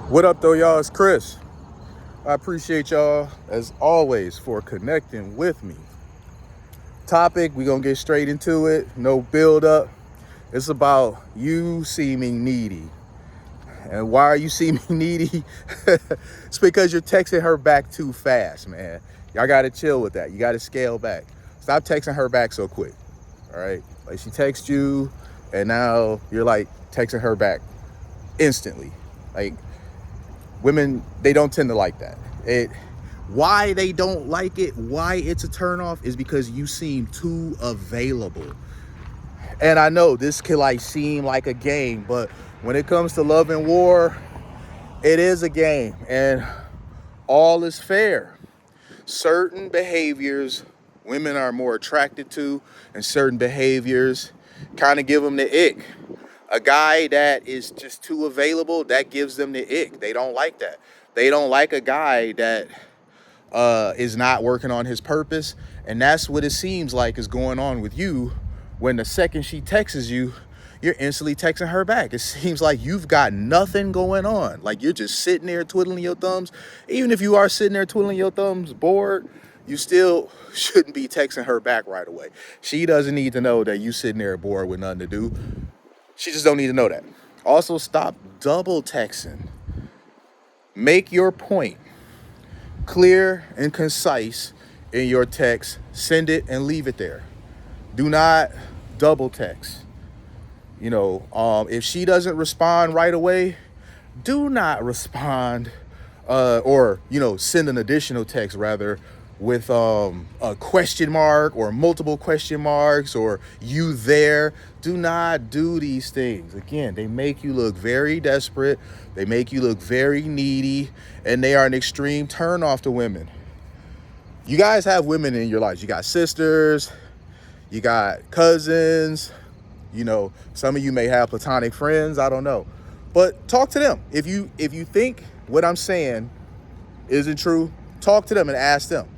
What up, though, y'all? It's Chris. I appreciate y'all, as always, for connecting with me. Topic, we're going to get straight into it. No build up. It's about you seeming needy. And why are you seeming needy? It's because you're texting her back too fast, man. Y'all got to chill with that. You got to scale back. Stop texting her back so quick. All right? Like, she texts you, and now you're like texting her back instantly. Like, women, they don't tend to like that. Why they don't like it, why it's a turnoff, is because you seem too available. And I know this can like seem like a game, but when it comes to love and war, it is a game, and all is fair. Certain behaviors women are more attracted to, and certain behaviors kind of give them the ick. A guy that is just too available, that gives them the ick. They don't like that. They don't like a guy that is not working on his purpose. And that's what it seems like is going on with you. When the second she texts you, you're instantly texting her back. It seems like you've got nothing going on. Like, you're just sitting there twiddling your thumbs. Even if you are sitting there twiddling your thumbs bored, you still shouldn't be texting her back right away. She doesn't need to know that you sitting there bored with nothing to do. She just don't need to know that. Also, stop double texting. Make your point clear and concise in your text. Send it and leave it there. Do not double text. If she doesn't respond right away, do not respond or send an additional text rather with a question mark or multiple question marks or you there. Do not do these things. Again, they make you look very desperate. They make you look very needy, and they are an extreme turnoff to women. You guys have women in your lives. You got sisters, you got cousins, some of you may have platonic friends, I don't know. But talk to them. If you think what I'm saying isn't true, talk to them and ask them.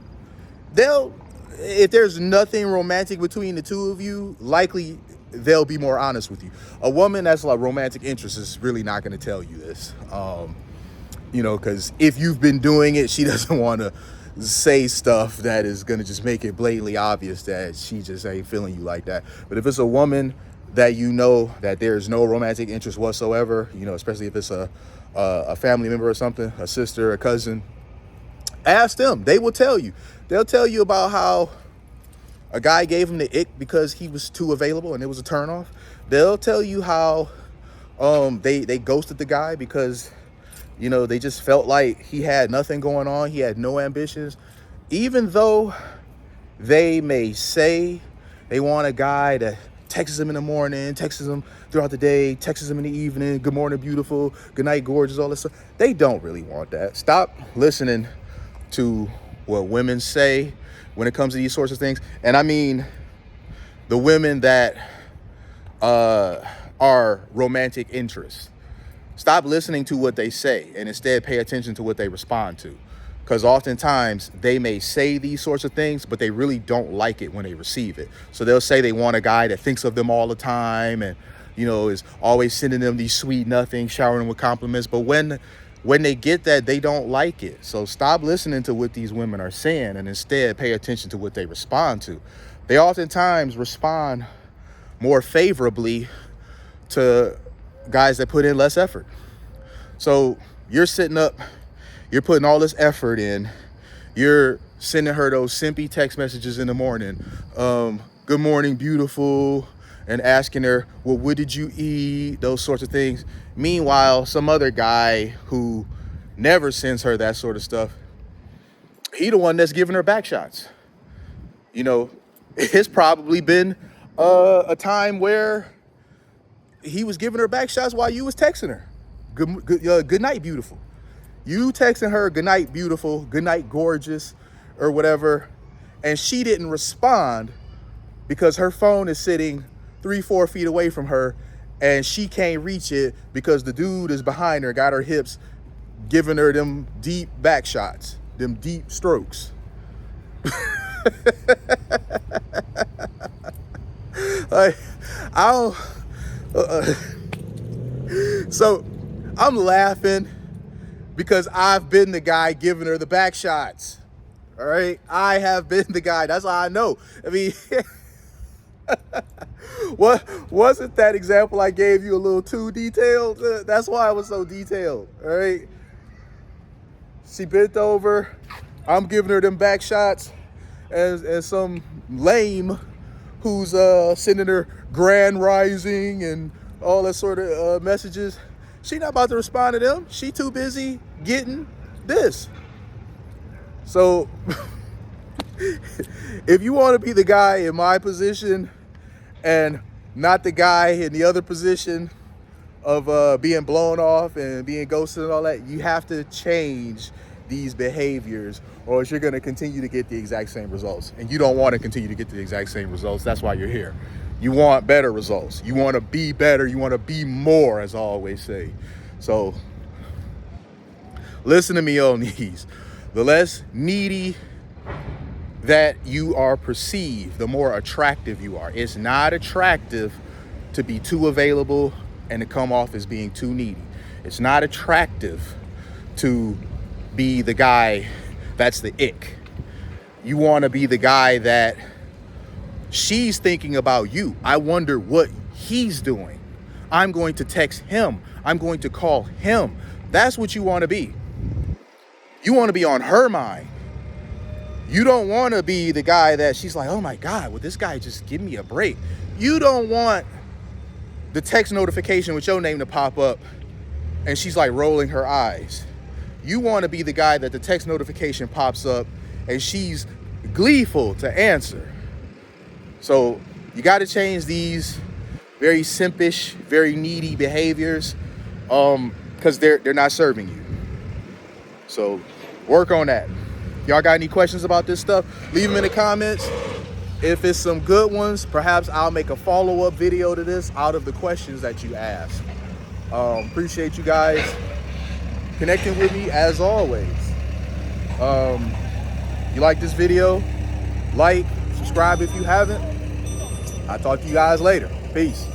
If there's nothing romantic between the two of you, likely they'll be more honest with you. A woman that's like romantic interest is really not going to tell you this. Because if you've been doing it, she doesn't want to say stuff that is going to just make it blatantly obvious that she just ain't feeling you like that. But if it's a woman that that there's no romantic interest whatsoever, especially if it's a family member or something, a sister, a cousin, ask them. They will tell you. They'll tell you about how a guy gave him the ick because he was too available and it was a turnoff. They'll tell you how they ghosted the guy because they just felt like he had nothing going on. He had no ambitions. Even though they may say they want a guy that texts them in the morning, texts them throughout the day, texts them in the evening, good morning, beautiful, good night, gorgeous, all this stuff. They don't really want that. Stop listening to what women say when it comes to these sorts of things. And I mean the women that are romantic interests. Stop listening to what they say and instead pay attention to what they respond to. Because oftentimes they may say these sorts of things, but they really don't like it when they receive it. So they'll say they want a guy that thinks of them all the time and, is always sending them these sweet nothings, showering them with compliments. But when they get that, they don't like it. So stop listening to what these women are saying and instead pay attention to what they respond to. They oftentimes respond more favorably to guys that put in less effort. So you're sitting up, you're putting all this effort in, you're sending her those simpy text messages in the morning, good morning, beautiful, and asking her, well, what did you eat? Those sorts of things. Meanwhile, some other guy who never sends her that sort of stuff, he the one that's giving her back shots. It's probably been a time where he was giving her back shots while you was texting her. Good night, beautiful. You texting her, good night, beautiful, good night, gorgeous, or whatever, and she didn't respond because her phone is sitting 3-4 feet away from her and she can't reach it because the dude is behind her, got her hips, giving her them deep back shots, them deep strokes. Like, I don't. So I'm laughing because I've been the guy giving her the back shots. All right, I have been the guy. That's how I know. I mean, what wasn't that example I gave you a little too detailed? That's why I was so detailed. All right, she bent over. I'm giving her them back shots, and some lame who's sending her grand rising and all that sort of messages. She not about to respond to them. She too busy getting this. So if you want to be the guy in my position and not the guy in the other position of being blown off and being ghosted and all that, you have to change these behaviors, or else you're going to continue to get the exact same results. And you don't want to continue to get the exact same results. That's why you're here. You want better results. You want to be better. You want to be more, as I always say. So listen to me on these. The less needy that you are perceived, the more attractive you are. It's not attractive to be too available and to come off as being too needy. It's not attractive to be the guy that's the ick. You want to be the guy that she's thinking about you. I wonder what he's doing. I'm going to text him. I'm going to call him. That's what you want to be. You want to be on her mind. You don't want to be the guy that she's like, oh my God, would this guy just give me a break? You don't want the text notification with your name to pop up and she's like rolling her eyes. You want to be the guy that the text notification pops up and she's gleeful to answer. So you got to change these very simpish, very needy behaviors because they're not serving you. So work on that. Y'all got any questions about this stuff? Leave them in the comments. If it's some good ones, perhaps I'll make a follow-up video to this out of the questions that you asked. Appreciate you guys connecting with me as always. You like this video? Like, subscribe if you haven't. I'll talk to you guys later. Peace.